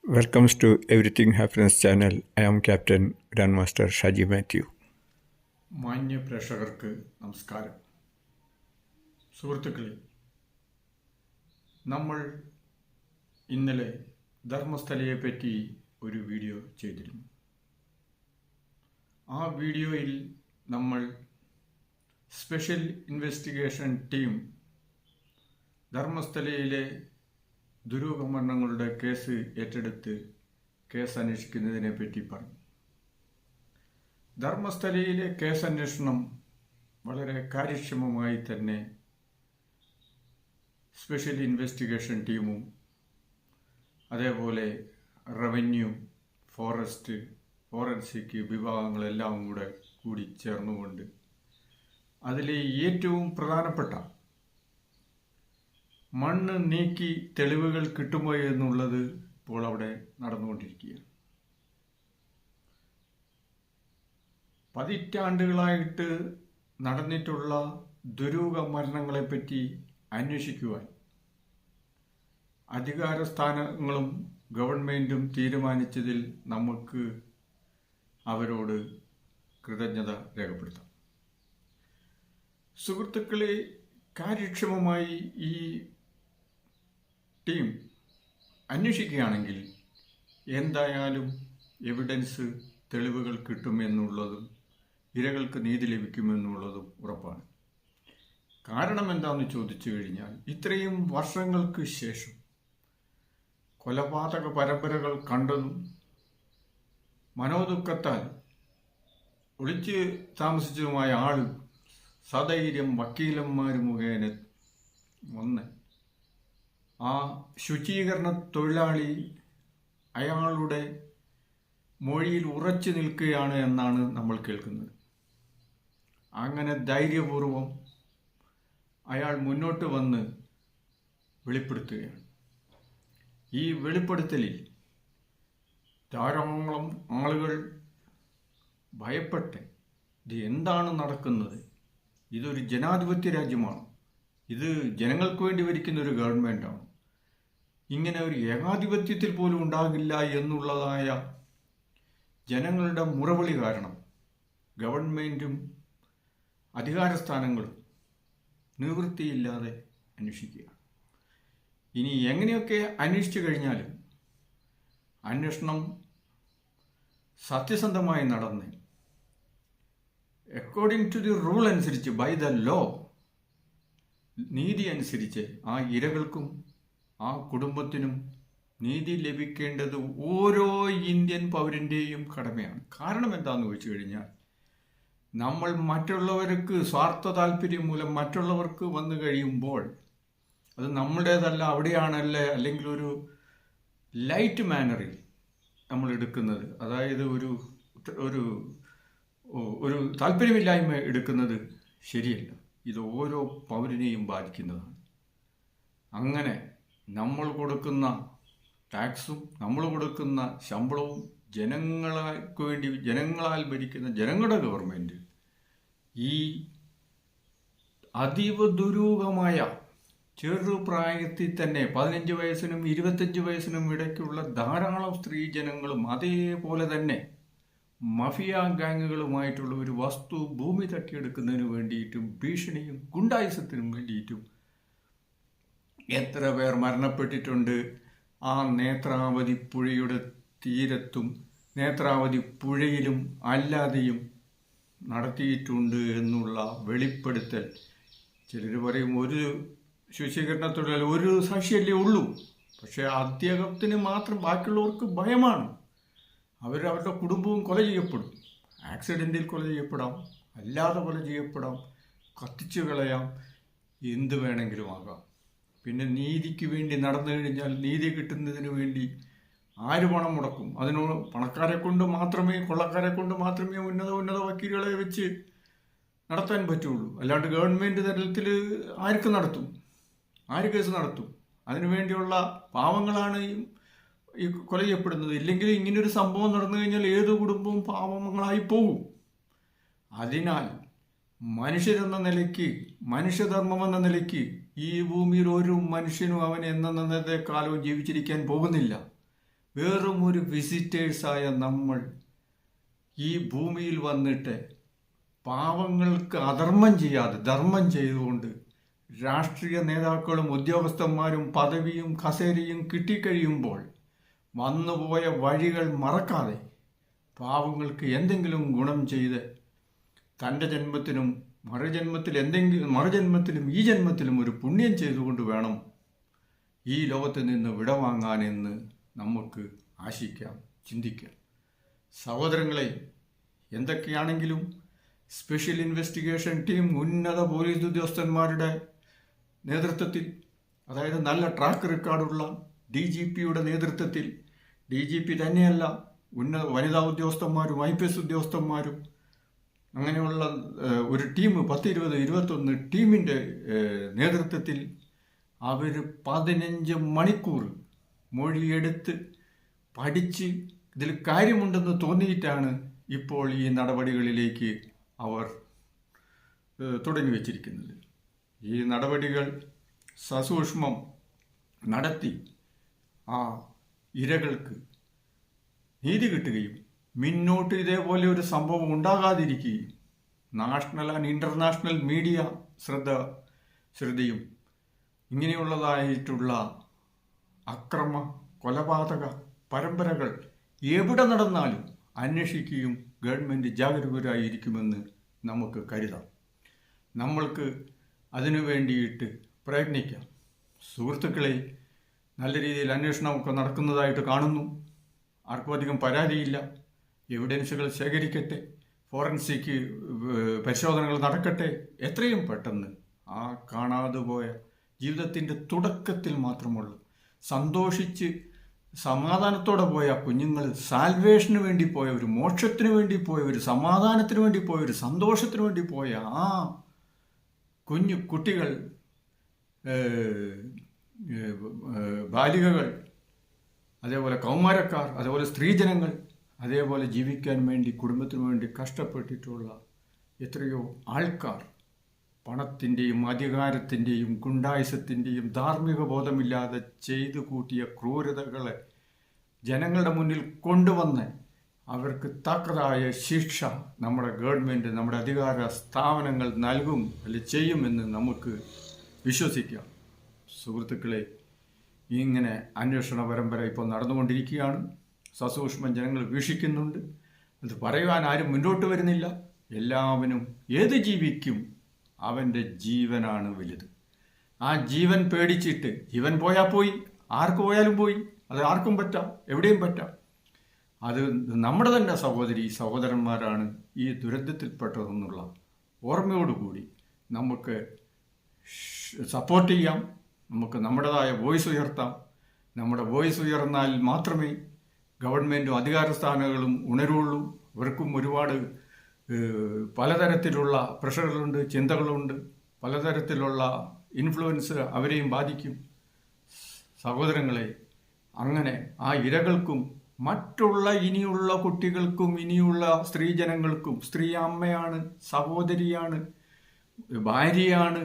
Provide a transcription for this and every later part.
Welcomes to Everything Happens channel. I am Captain Grandmaster Shaji Mathew. മാന്യ പ്രേക്ഷകർക്ക് നമസ്കാരം. സുഹൃത്തുക്കളെ, നമ്മൾ ഇന്നലെ ധർമ്മസ്ഥലയെ പറ്റി ഒരു വീഡിയോ ചെയ്തിരുന്നു. ആ വീഡിയോയിൽ നമ്മൾ സ്പെഷ്യൽ ഇൻവെസ്റ്റിഗേഷൻ ടീം ധർമ്മസ്ഥലയിലെ ദുരൂഹമരണങ്ങളുടെ കേസ് ഏറ്റെടുത്ത് കേസ് അന്വേഷിക്കുന്നതിനെ പറ്റി പറഞ്ഞു. ധർമ്മസ്ഥലയിലെ കേസന്വേഷണം വളരെ കാര്യക്ഷമമായി തന്നെ സ്പെഷ്യൽ ഇൻവെസ്റ്റിഗേഷൻ ടീമും അതേപോലെ റവന്യൂ, ഫോറസ്റ്റ്, ഫോറൻസിക് വിഭാഗങ്ങളെല്ലാം കൂടി ചേർന്നുകൊണ്ട് അതിലെ ഏറ്റവും പ്രധാനപ്പെട്ട മണ്ണ് നീക്കി തെളിവുകൾ കിട്ടുമോ എന്നുള്ളത് ഇപ്പോൾ അവിടെ നടന്നുകൊണ്ടിരിക്കുകയാണ്. പതിറ്റാണ്ടുകളായിട്ട് നടന്നിട്ടുള്ള ദുരൂഹ മരണങ്ങളെപ്പറ്റി അന്വേഷിക്കുവാൻ അധികാരസ്ഥാനങ്ങളും ഗവൺമെൻറ്റും തീരുമാനിച്ചതിൽ നമുക്ക് അവരോട് കൃതജ്ഞത രേഖപ്പെടുത്താം. സുഹൃത്തുക്കളെ, കാര്യക്ഷമമായി ഈ ടീം അന്വേഷിക്കുകയാണെങ്കിൽ എന്തായാലും എവിഡൻസ്, തെളിവുകൾ കിട്ടുമെന്നുള്ളതും ഇരകൾക്ക് നീതി ലഭിക്കുമെന്നുള്ളതും ഉറപ്പാണ്. കാരണം എന്താണെന്ന് ചോദിച്ചു കഴിഞ്ഞാൽ, ഇത്രയും വർഷങ്ങൾക്ക് ശേഷം കൊലപാതക പരമ്പരകൾ കണ്ടതും മനോദുഃഖത്താൽ ഒളിച്ച് താമസിച്ചതുമായ ആള് സധൈര്യം വക്കീലന്മാർ മുഖേന വന്ന് ആ ശുചീകരണ തൊഴിലാളി അയാളുടെ മൊഴിയിൽ ഉറച്ചു നിൽക്കുകയാണ് എന്നാണ് നമ്മൾ കേൾക്കുന്നത്. അങ്ങനെ ധൈര്യപൂർവം അയാൾ മുന്നോട്ട് വന്ന് വെളിപ്പെടുത്തുകയാണ്. ഈ വെളിപ്പെടുത്തലിൽ ധാരാളം ആളുകൾ ഭയപ്പെട്ട് ഇത് എന്താണ് നടക്കുന്നത്, ഇതൊരു ജനാധിപത്യ രാജ്യമാണ്, ഇത് ജനങ്ങൾക്ക് വേണ്ടി ഭരിക്കുന്ന ഒരു ഗവൺമെൻറ്റാണ്, ഇങ്ങനെ ഒരു ഏകാധിപത്യത്തിൽ പോലും ഉണ്ടാകില്ല എന്നുള്ളതായ ജനങ്ങളുടെ മുറവിളി കാരണം ഗവൺമെൻറ്റും അധികാരസ്ഥാനങ്ങളും നിവൃത്തിയില്ലാതെ അന്വേഷിക്കുക. ഇനി എങ്ങനെയൊക്കെ അന്വേഷിച്ചു കഴിഞ്ഞാലും അന്വേഷണം സത്യസന്ധമായി നടന്ന് അക്കോർഡിംഗ് ടു ദി റൂൾ അനുസരിച്ച്, ബൈ ദ ലോ, നീതി അനുസരിച്ച് ആ ഇരകൾക്കും ആ കുടുംബത്തിനും നീതി ലഭിക്കേണ്ടത് ഓരോ ഇന്ത്യൻ പൗരൻ്റെയും കടമയാണ്. കാരണം എന്താണെന്ന് ചോദിച്ചു കഴിഞ്ഞാൽ, നമ്മൾ മറ്റുള്ളവർക്ക് സ്വാർത്ഥ താല്പര്യം മൂലം മറ്റുള്ളവർക്ക് വന്നു കഴിയുമ്പോൾ അത് നമ്മുടേതല്ല, അവിടെയാണല്ലേ, അല്ലെങ്കിൽ ഒരു ലൈറ്റ് മാനറിൽ നമ്മൾ എടുക്കുന്നത്, അതായത് ഒരു ഒരു ഒരു താല്പര്യമില്ലായ്മ എടുക്കുന്നത് ശരിയല്ല. ഇത് ഓരോ പൗരനെയും ബാധിക്കുന്നതാണ്. അങ്ങനെ നമ്മൾ കൊടുക്കുന്ന ടാക്സും നമ്മൾ കൊടുക്കുന്ന ശമ്പളവും ജനങ്ങൾക്ക് വേണ്ടി, ജനങ്ങളാൽ ഭരിക്കുന്ന ജനങ്ങളുടെ ഗവൺമെൻറ് ഈ അതീവ ദുരൂഹമായ ചെറുപ്രായത്തിൽ തന്നെ 15 വയസ്സിനും 25 വയസ്സിനും ഇടയ്ക്കുള്ള ധാരാളം സ്ത്രീജനങ്ങളും അതേപോലെ തന്നെ മഫിയ ഗാങ്ങുകളുമായിട്ടുള്ള ഒരു വസ്തു ഭൂമി തട്ടിയെടുക്കുന്നതിന് വേണ്ടിയിട്ടും ഭീഷണിയും ഗുണ്ടായുസത്തിനും വേണ്ടിയിട്ടും എത്ര പേർ മരണപ്പെട്ടിട്ടുണ്ട്. ആ നേത്രാവതി പുഴയുടെ തീരത്തും നേത്രാവതി പുഴയിലും അല്ലാതെയും നടത്തിയിട്ടുണ്ട് എന്നുള്ള വെളിപ്പെടുത്തൽ. ചിലർ പറയും ഒരു ശുചീകരണ തൊഴിലാളി, ഒരു സാക്ഷിയല്ലേ ഉള്ളൂ, പക്ഷേ അദ്ദേഹത്തിന് മാത്രം, ബാക്കിയുള്ളവർക്ക് ഭയമാണ്. അവരുടെ കുടുംബവും കൊല ചെയ്യപ്പെടും. ആക്സിഡൻറ്റിൽ കൊല ചെയ്യപ്പെടാം, അല്ലാതെ കൊല ചെയ്യപ്പെടാം, കത്തിച്ചു കളയാം, എന്ത് വേണമെങ്കിലും ആകാം. പിന്നെ നീതിക്ക് വേണ്ടി നടന്നു കഴിഞ്ഞാൽ നീതി കിട്ടുന്നതിന് വേണ്ടി ആര് പണം മുടക്കും? അതിനോട് പണക്കാരെ കൊണ്ട് മാത്രമേ, കൊള്ളക്കാരെ കൊണ്ട് മാത്രമേ ഉന്നത വക്കീലുകളെ വെച്ച് നടത്താൻ പറ്റുള്ളൂ. അല്ലാണ്ട് ഗവൺമെൻറ് തലത്തിൽ ആർക്ക് നടത്തും? ആര് കേസ് നടത്തും? അതിനുവേണ്ടിയുള്ള പാവങ്ങളാണ് ഈ കൊല ചെയ്യപ്പെടുന്നത്. ഇല്ലെങ്കിൽ ഇങ്ങനൊരു സംഭവം നടന്നു കഴിഞ്ഞാൽ ഏത് കുടുംബവും പാവങ്ങളായി പോകും. അതിനാൽ മനുഷ്യരെന്ന നിലയ്ക്ക്, മനുഷ്യധർമ്മം എന്ന നിലയ്ക്ക് ഈ ഭൂമിയിൽ ഒരു മനുഷ്യനും അവൻ എന്നത്തെ കാലവും ജീവിച്ചിരിക്കാൻ പോകുന്നില്ല. വെറും ഒരു വിസിറ്റേഴ്സായ നമ്മൾ ഈ ഭൂമിയിൽ വന്നിട്ട് പാവങ്ങൾക്ക് അധർമ്മം ചെയ്യാതെ ധർമ്മം ചെയ്തുകൊണ്ട് രാഷ്ട്രീയ നേതാക്കളും ഉദ്യോഗസ്ഥന്മാരും പദവിയും കസേരയും കിട്ടിക്കഴിയുമ്പോൾ വന്നുപോയ വഴികൾ മറക്കാതെ പാവങ്ങൾക്ക് എന്തെങ്കിലും ഗുണം ചെയ്ത് തൻ്റെ ജന്മത്തിനും മറുജന്മത്തിലും ഈ ജന്മത്തിലും ഒരു പുണ്യം ചെയ്തുകൊണ്ട് വേണം ഈ ലോകത്ത് നിന്ന് വിടവാങ്ങാനെന്ന് നമുക്ക് ആശിക്കാം, ചിന്തിക്കാം. സഹോദരങ്ങളെ, എന്തൊക്കെയാണെങ്കിലും സ്പെഷ്യൽ ഇൻവെസ്റ്റിഗേഷൻ ടീം ഉന്നത പോലീസ് ഉദ്യോഗസ്ഥന്മാരുടെ നേതൃത്വത്തിൽ, അതായത് നല്ല ട്രാക്ക് റെക്കോർഡുള്ള DGPയുടെ നേതൃത്വത്തിൽ, DGP തന്നെയല്ല വനിതാ ഉദ്യോഗസ്ഥന്മാരും IPS ഉദ്യോഗസ്ഥന്മാരും അങ്ങനെയുള്ള ഒരു ടീം 10-20-21 ടീമിൻ്റെ നേതൃത്വത്തിൽ അവർ 15 മണിക്കൂർ മൊഴിയെടുത്ത് പഠിച്ച് ഇതിൽ കാര്യമുണ്ടെന്ന് തോന്നിയിട്ടാണ് ഇപ്പോൾ ഈ നടപടികളിലേക്ക് അവർ തുടങ്ങി വച്ചിരിക്കുന്നത്. ഈ നടപടികൾ സസൂക്ഷ്മം നടത്തി ആ ഇരകൾക്ക് നീതി കിട്ടുകയും മുന്നോട്ട് ഇതേപോലെ ഒരു സംഭവം ഉണ്ടാകാതിരിക്കുകയും നാഷണൽ ആൻഡ് ഇൻ്റർനാഷണൽ മീഡിയ ശ്രദ്ധയും ഇങ്ങനെയുള്ളതായിട്ടുള്ള അക്രമ കൊലപാതക പരമ്പരകൾ എവിടെ നടന്നാലും അന്വേഷിക്കുകയും ഗവൺമെൻറ് ജാഗരൂകരായിരിക്കുമെന്ന് നമുക്ക് കരുതാം. നമ്മൾക്ക് അതിനു വേണ്ടിയിട്ട് പ്രയത്നിക്കാം. സുഹൃത്തുക്കളെ, നല്ല രീതിയിൽ അന്വേഷണമൊക്കെ നടക്കുന്നതായിട്ട് കാണുന്നു. ആർക്കും അധികം പരാതിയില്ല. എവിഡൻസുകൾ ശേഖരിക്കട്ടെ, ഫോറൻസിക് പരിശോധനകൾ നടക്കട്ടെ. എത്രയും പെട്ടെന്ന് ആ കാണാതെ പോയ ജീവിതത്തിൻ്റെ തുടക്കത്തിൽ മാത്രമുള്ള സന്തോഷിച്ച് സമാധാനത്തോടെ പോയ കുഞ്ഞുങ്ങൾ, സാൽവേഷന് വേണ്ടി പോയവർ, മോക്ഷത്തിന് വേണ്ടി പോയവർ, സമാധാനത്തിന് വേണ്ടി പോയവർ, സന്തോഷത്തിന് വേണ്ടി പോയ ആ കുഞ്ഞു കുട്ടികൾ, ബാലികകൾ, അതേപോലെ കൗമാരക്കാർ, അതേപോലെ സ്ത്രീജനങ്ങൾ, അതേപോലെ ജീവിക്കാൻ വേണ്ടി കുടുംബത്തിന് വേണ്ടി കഷ്ടപ്പെട്ടിട്ടുള്ള എത്രയോ ആൾക്കാർ പണത്തിൻ്റെയും അധികാരത്തിൻ്റെയും ഗുണ്ടായുസത്തിൻ്റെയും ധാർമ്മിക ബോധമില്ലാതെ ചെയ്തു കൂട്ടിയ ക്രൂരതകളെ ജനങ്ങളുടെ മുന്നിൽ കൊണ്ടുവന്ന് അവർക്ക് തക്കതായ ശിക്ഷ നമ്മുടെ ഗവൺമെൻറ്, നമ്മുടെ അധികാര സ്ഥാപനങ്ങൾ നൽകും അല്ലെങ്കിൽ ചെയ്യുമെന്ന് നമുക്ക് വിശ്വസിക്കാം. സുഹൃത്തുക്കളെ, ഇങ്ങനെ അന്വേഷണ പരമ്പര ഇപ്പോൾ നടന്നുകൊണ്ടിരിക്കുകയാണ്. സസൂക്ഷ്മം ജനങ്ങൾ വീക്ഷിക്കുന്നുണ്ട്. അത് പറയുവാൻ ആരും മുന്നോട്ട് വരുന്നില്ല. എല്ലാവരും, ഏത് ജീവിക്കും അവൻ്റെ ജീവനാണ് വലുത്. ആ ജീവൻ പേടിച്ചിട്ട്, ജീവൻ പോയാൽ പോയി, ആർക്ക് പോയാലും പോയി, അത് ആർക്കും പറ്റാം, എവിടെയും പറ്റാം. അത് നമ്മുടെ തന്നെ സഹോദരന്മാരാണ് ഈ ദുരന്തത്തിൽപ്പെട്ടതെന്നുള്ള ഓർമ്മയോടുകൂടി നമുക്ക് സപ്പോർട്ട് ചെയ്യാം. നമുക്ക് നമ്മുടേതായ വോയിസ് ഉയർത്താം. നമ്മുടെ വോയിസ് ഉയർന്നാൽ മാത്രമേ ഗവൺമെൻറ്റും അധികാര സ്ഥാനങ്ങളും ഉണരുള്ളൂ. ഇവർക്കും ഒരുപാട് പലതരത്തിലുള്ള പ്രഷറുകളുണ്ട്, ചിന്തകളുണ്ട്, പലതരത്തിലുള്ള ഇൻഫ്ലുവൻസ് അവരെയും ബാധിക്കും. സഹോദരങ്ങളെ, അങ്ങനെ ആ ഇരകൾക്കും മറ്റുള്ള ഇനിയുള്ള കുട്ടികൾക്കും ഇനിയുള്ള സ്ത്രീജനങ്ങൾക്കും, സ്ത്രീ അമ്മയാണ്, സഹോദരിയാണ്, ഭാര്യയാണ്,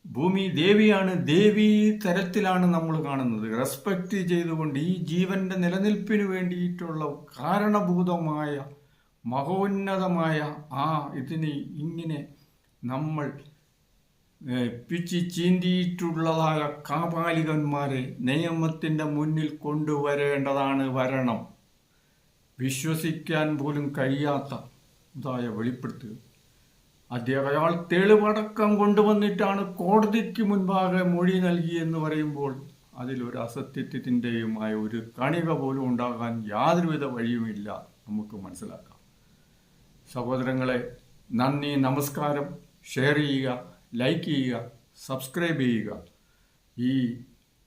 ഭൂമി ദേവിയാണ്, ദേവീ തരത്തിലാണ് നമ്മൾ കാണുന്നത്. റെസ്പെക്റ്റ് ചെയ്തുകൊണ്ട് ഈ ജീവന്റെ നിലനിൽപ്പിന് വേണ്ടിയിട്ടുള്ള കാരണഭൂതമായ മഹോന്നതമായ ആ ഇതിനെ ഇങ്ങനെ നമ്മൾ പിച്ചി ചീന്തിയിട്ടുള്ളതായ കാപാലികന്മാരെ നിയമത്തിൻ്റെ മുന്നിൽ കൊണ്ടുവരേണ്ടതാണ്. വരണം. വിശ്വസിക്കാൻ പോലും കഴിയാത്ത ഇതായ വെളിപ്പെടുത്തുക. അയാൾ തെളിവടക്കം കൊണ്ടുവന്നിട്ടാണ് കോടതിക്ക് മുൻപാകെ മൊഴി നൽകിയെന്ന് പറയുമ്പോൾ അതിലൊരു അസത്യത്തിൻ്റെയുമായ ഒരു കണിക പോലും ഉണ്ടാകാൻ യാതൊരുവിധ വഴിയുമില്ല. നമുക്ക് മനസ്സിലാക്കാം. സഹോദരങ്ങളെ, നന്ദി, നമസ്കാരം. ഷെയർ ചെയ്യുക, ലൈക്ക് ചെയ്യുക, സബ്സ്ക്രൈബ് ചെയ്യുക. ഈ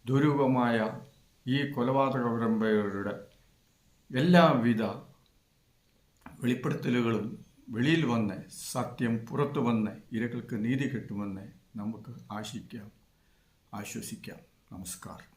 ദുരൂഹമായ ഈ കൊലപാതക പരമ്പരയുടെ എല്ലാവിധ വെളിപ്പെടുത്തലുകളും വെളിയിൽ വന്ന് സത്യം പുറത്തു വന്ന് ഇരകൾക്ക് നീതി കിട്ടുമെന്ന് നമുക്ക് ആശിക്കാം, ആശ്വസിക്കാം. നമസ്കാരം.